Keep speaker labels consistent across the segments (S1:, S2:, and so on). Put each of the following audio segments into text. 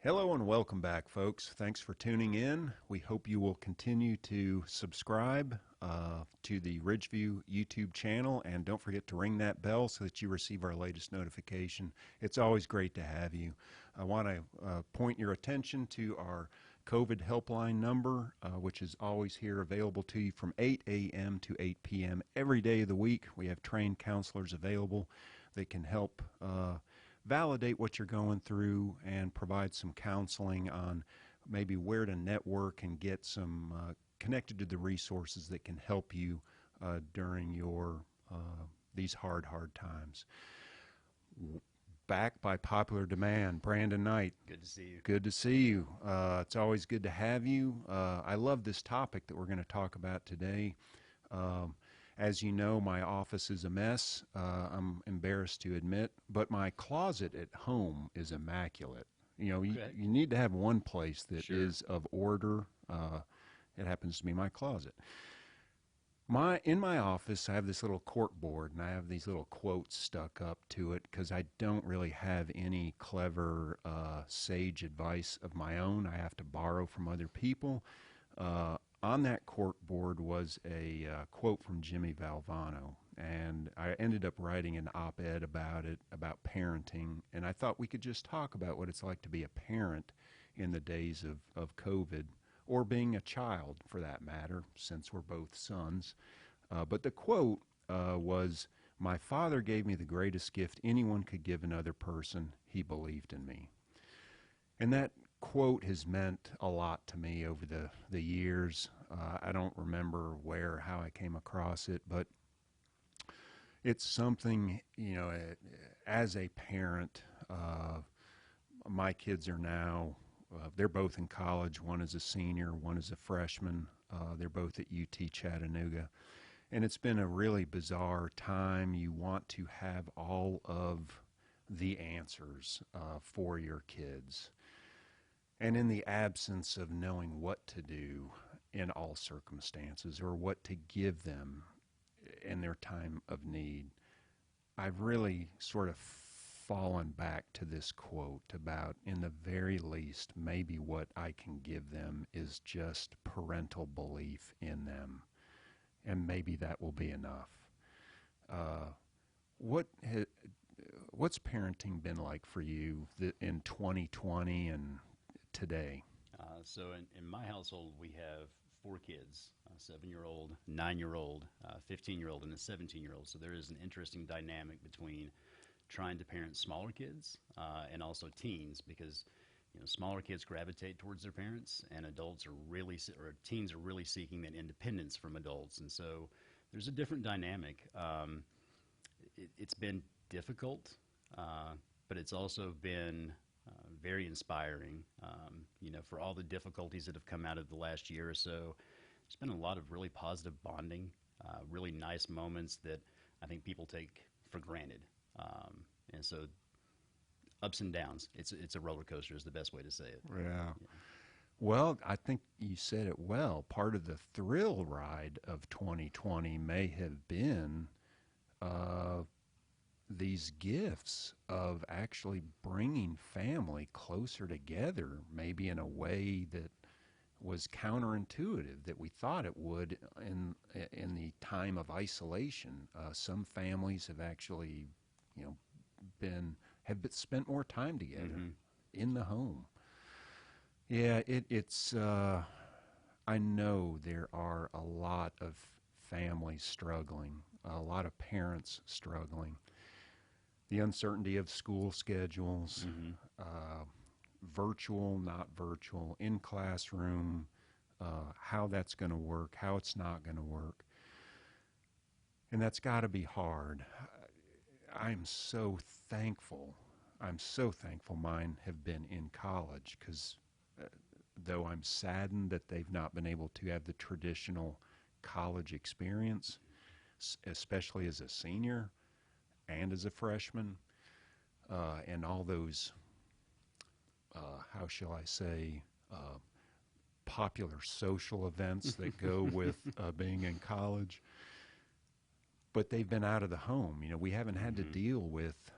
S1: Hello and welcome back, folks. Thanks for tuning in. We hope you will continue to subscribe to the Ridgeview YouTube channel, and don't forget to ring that bell so that you receive our latest notification. It's always great to have you. I want to point your attention to our COVID helpline number, which is always here available to you from 8 a.m. to 8 p.m. every day of the week. We have trained counselors available that can help validate what you're going through and provide some counseling on maybe where to network and get some connected to the resources that can help you during your these hard times. Back by popular demand, Brandon Knight.
S2: Good to see you.
S1: Good to see you. It's always good to have you. I love this topic that we're going to talk about today. As you know, my office is a mess, I'm embarrassed to admit, but my closet at home is immaculate. You know, you need to have one place that is of order. It happens to be my closet. In my office, I have this little cork board, and I have these little quotes stuck up to it because I don't really have any clever, sage advice of my own. I have to borrow from other people. On that cork board was a quote from Jimmy Valvano, and I ended up writing an op-ed about it, about parenting, and I thought we could just talk about what it's like to be a parent in the days of COVID, or being a child for that matter, since we're both sons. But the quote was, "My father gave me the greatest gift anyone could give another person. He believed in me." And that quote has meant a lot to me over the years. I don't remember where or how I came across it, but it's something, you know, as a parent, my kids are now, they're both in college. One is a senior, one is a freshman. They're both at UT Chattanooga. And it's been a really bizarre time. You want to have all of the answers for your kids. And in the absence of knowing what to do in all circumstances or what to give them in their time of need, I've really sort of fallen back to this quote about, in the very least, maybe what I can give them is just parental belief in them. And maybe that will be enough. What's parenting been like for you in 2020 and today?
S2: So in my household, we have 4 kids, a 7-year-old, 9-year-old, 15-year-old, and a 17-year-old. So there is an interesting dynamic between trying to parent smaller kids and also teens, because smaller kids gravitate towards their parents, and teens are really seeking that independence from adults. And so there's a different dynamic. It's been difficult, but it's also been very inspiring, for all the difficulties that have come out of the last year or so. There's been a lot of really positive bonding, really nice moments that I think people take for granted. And so ups and downs, it's a roller coaster is the best way to say it.
S1: Yeah. Well, I think you said it well. Part of the thrill ride of 2020 may have been these gifts of actually bringing family closer together, maybe in a way that was counterintuitive that we thought it would in the time of isolation. Some families have actually, have spent more time together in the home. Yeah, it's. I know there are a lot of families struggling, a lot of parents struggling. The uncertainty of school schedules, virtual, not virtual, in classroom, how that's going to work, how it's not going to work. And that's got to be hard. I'm so thankful. I'm so thankful mine have been in college, because though I'm saddened that they've not been able to have the traditional college experience, especially as a senior and as a freshman, and all those, how shall I say, popular social events that go with being in college. But they've been out of the home. We haven't had to deal with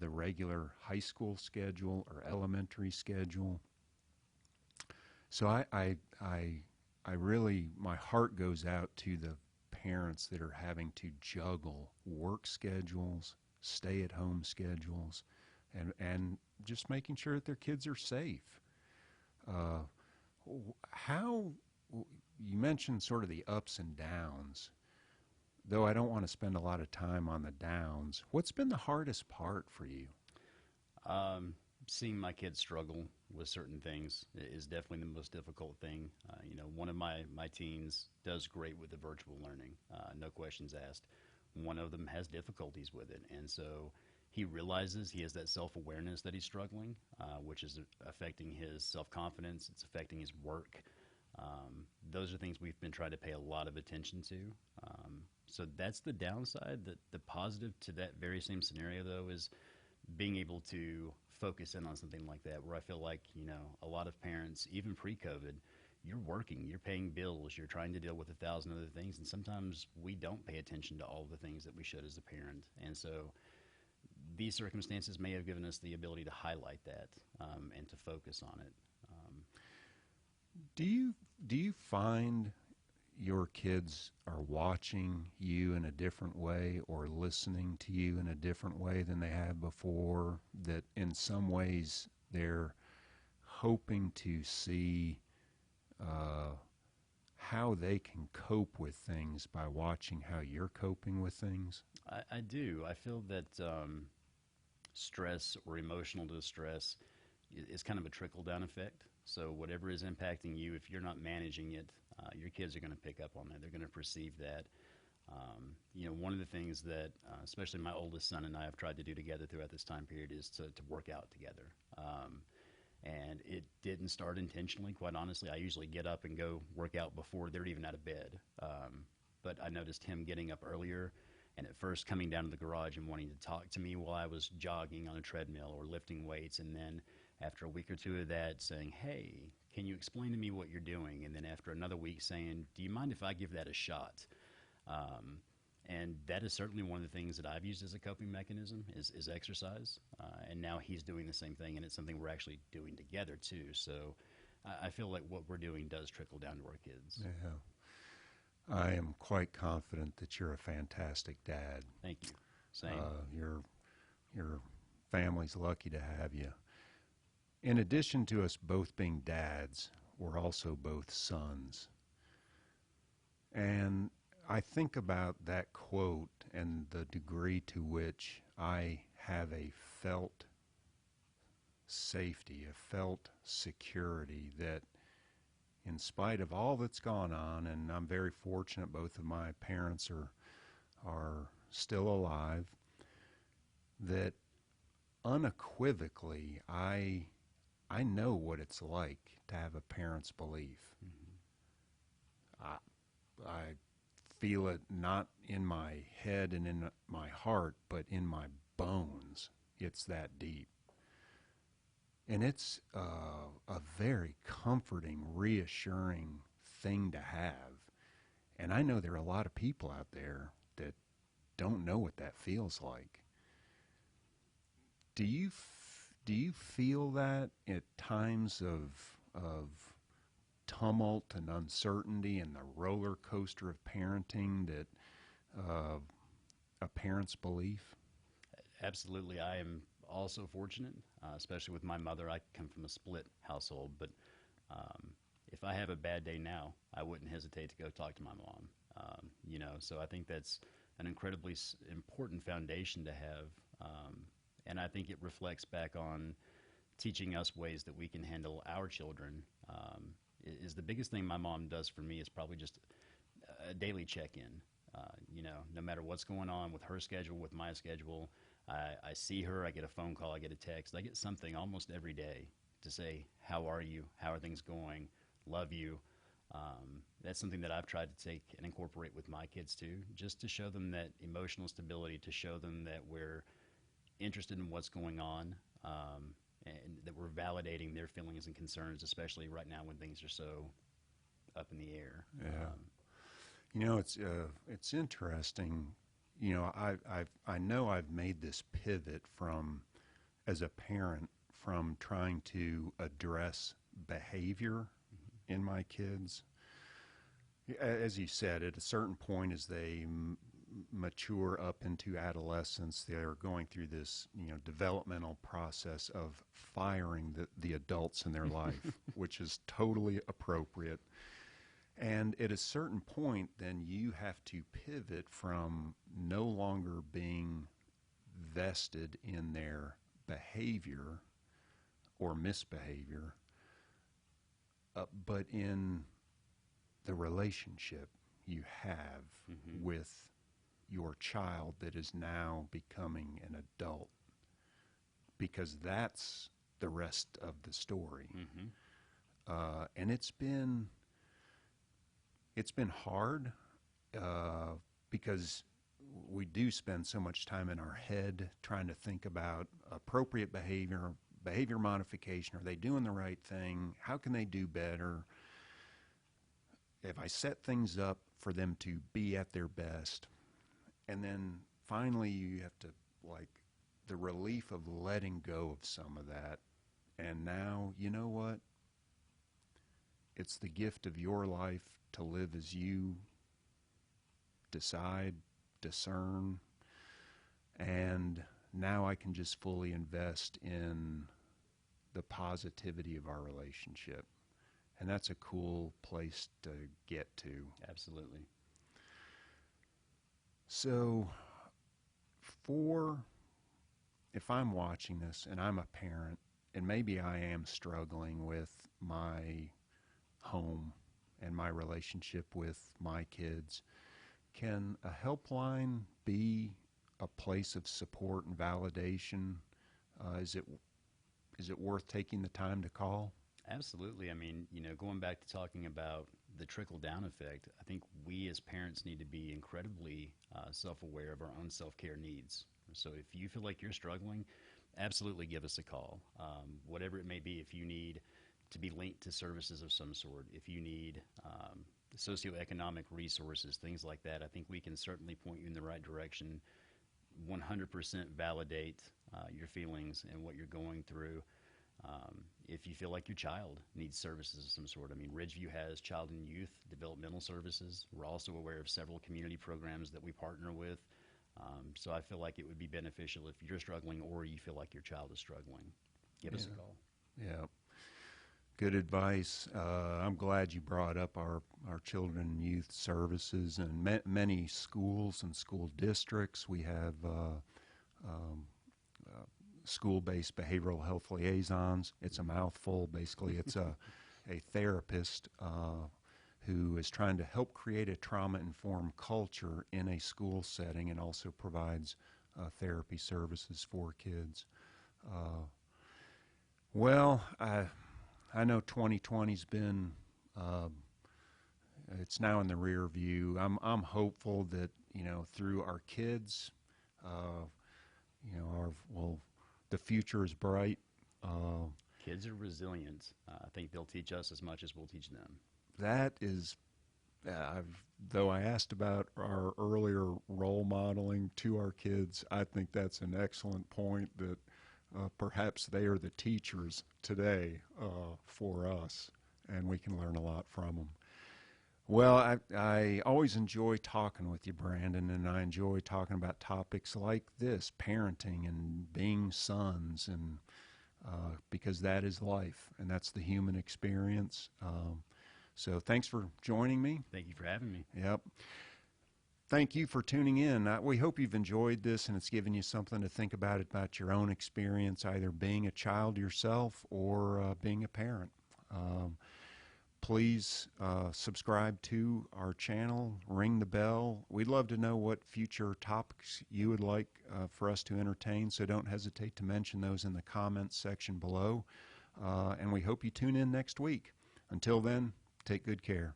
S1: the regular high school schedule or elementary schedule. So I really, my heart goes out to the parents that are having to juggle work schedules, stay-at-home schedules, and just making sure that their kids are safe. Uh, how you mentioned sort of the ups and downs, though I don't want to spend a lot of time on the downs. What's been the hardest part for you?
S2: Seeing my kids struggle with certain things is definitely the most difficult thing. One of my teens does great with the virtual learning, no questions asked. One of them has difficulties with it, and so he realizes he has that self-awareness that he's struggling, which is affecting his self-confidence. It's affecting his work. Those are things we've been trying to pay a lot of attention to. So that's the downside. The positive to that very same scenario, though, is being able to focus in on something like that, where I feel like, a lot of parents, even pre-COVID, you're working, you're paying bills, you're trying to deal with 1,000 other things, and sometimes we don't pay attention to all the things that we should as a parent. And so these circumstances may have given us the ability to highlight that and to focus on it.
S1: Do you find your kids are watching you in a different way or listening to you in a different way than they have before, that in some ways they're hoping to see how they can cope with things by watching how you're coping with things?
S2: I do. I feel that stress or emotional distress is kind of a trickle-down effect. So whatever is impacting you, if you're not managing it, your kids are going to pick up on that. They're going to perceive that. One of the things that, especially my oldest son and I have tried to do together throughout this time period is to work out together. And it didn't start intentionally, quite honestly. I usually get up and go work out before they're even out of bed. But I noticed him getting up earlier and at first coming down to the garage and wanting to talk to me while I was jogging on a treadmill or lifting weights, and then after a week or two of that saying, hey, can you explain to me what you're doing? And then after another week saying, do you mind if I give that a shot? And that is certainly one of the things that I've used as a coping mechanism is exercise. And now he's doing the same thing, and it's something we're actually doing together too. So I feel like what we're doing does trickle down to our kids.
S1: Yeah. I am quite confident that you're a fantastic dad.
S2: Thank you. Same.
S1: Your family's lucky to have you. In addition to us both being dads, we're also both sons. And I think about that quote and the degree to which I have a felt safety, a felt security that in spite of all that's gone on, and I'm very fortunate both of my parents are still alive, that unequivocally I know what it's like to have a parent's belief. Mm-hmm. I feel it not in my head and in my heart, but in my bones. It's that deep. And it's a very comforting, reassuring thing to have. And I know there are a lot of people out there that don't know what that feels like. Do you feel that at times of tumult and uncertainty and the roller coaster of parenting, that a parent's belief?
S2: Absolutely. I am also fortunate, especially with my mother. I come from a split household, but if I have a bad day now, I wouldn't hesitate to go talk to my mom. So I think that's an incredibly important foundation to have, and I think it reflects back on teaching us ways that we can handle our children. Is the biggest thing my mom does for me is probably just a daily check-in. No matter what's going on with her schedule, with my schedule, I see her, I get a phone call, I get a text, I get something almost every day to say, how are you? How are things going? Love you. That's something that I've tried to take and incorporate with my kids too, just to show them that emotional stability, to show them that we're interested in what's going on, and that we're validating their feelings and concerns, especially right now when things are so up in the air.
S1: Yeah. It's interesting. you know, I know I've made this pivot from, as a parent, from trying to address behavior in my kids. As you said, at a certain point, as they mature up into adolescence, they're going through this, you know, developmental process of firing the adults in their life, which is totally appropriate. And at a certain point, then you have to pivot from no longer being vested in their behavior or misbehavior, but in the relationship you have with your child that is now becoming an adult, because that's the rest of the story. And it's been hard, because we do spend so much time in our head trying to think about appropriate behavior modification. Are they doing the right thing? How can they do better? If I set things up for them to be at their best, and then finally you have to, like, the relief of letting go of some of that. And now, you know what? It's the gift of your life to live as you decide, discern, and now I can just fully invest in the positivity of our relationship. And that's a cool place to get to.
S2: Absolutely.
S1: So, if I'm watching this and I'm a parent, and maybe I am struggling with my home and my relationship with my kids, can a helpline be a place of support and validation? Is it worth taking the time to call?
S2: Absolutely. I mean, you know, going back to talking about the trickle-down effect, I think we as parents need to be incredibly self-aware of our own self-care needs. So if you feel like you're struggling, absolutely give us a call. Whatever it may be, if you need to be linked to services of some sort, if you need socioeconomic resources, things like that, I think we can certainly point you in the right direction, 100% validate your feelings and what you're going through. If you feel like your child needs services of some sort, I mean, Ridgeview has child and youth developmental services. We're also aware of several community programs that we partner with. So I feel like it would be beneficial if you're struggling or you feel like your child is struggling. Give us a call.
S1: Yeah. Good advice. I'm glad you brought up our children and youth services, and many schools and school districts. We have school-based behavioral health liaisons. It's a mouthful. Basically, it's a therapist who is trying to help create a trauma-informed culture in a school setting, and also provides therapy services for kids. I know 2020's been, it's now in the rear view. I'm hopeful that, you know, through our kids, you know, the future is bright.
S2: Kids are resilient. I think they'll teach us as much as we'll teach them.
S1: That is, though I asked about our earlier role modeling to our kids, I think that's an excellent point, that perhaps they are the teachers today for us, and we can learn a lot from them. Well, I always enjoy talking with you, Brandon, and I enjoy talking about topics like this, parenting and being sons, and because that is life, and that's the human experience. So thanks for joining me.
S2: Thank you for having me.
S1: Yep. Thank you for tuning in. We hope you've enjoyed this, and it's given you something to think about your own experience, either being a child yourself or being a parent. Please subscribe to our channel, ring the bell. We'd love to know what future topics you would like for us to entertain, so don't hesitate to mention those in the comments section below. And we hope you tune in next week. Until then, take good care.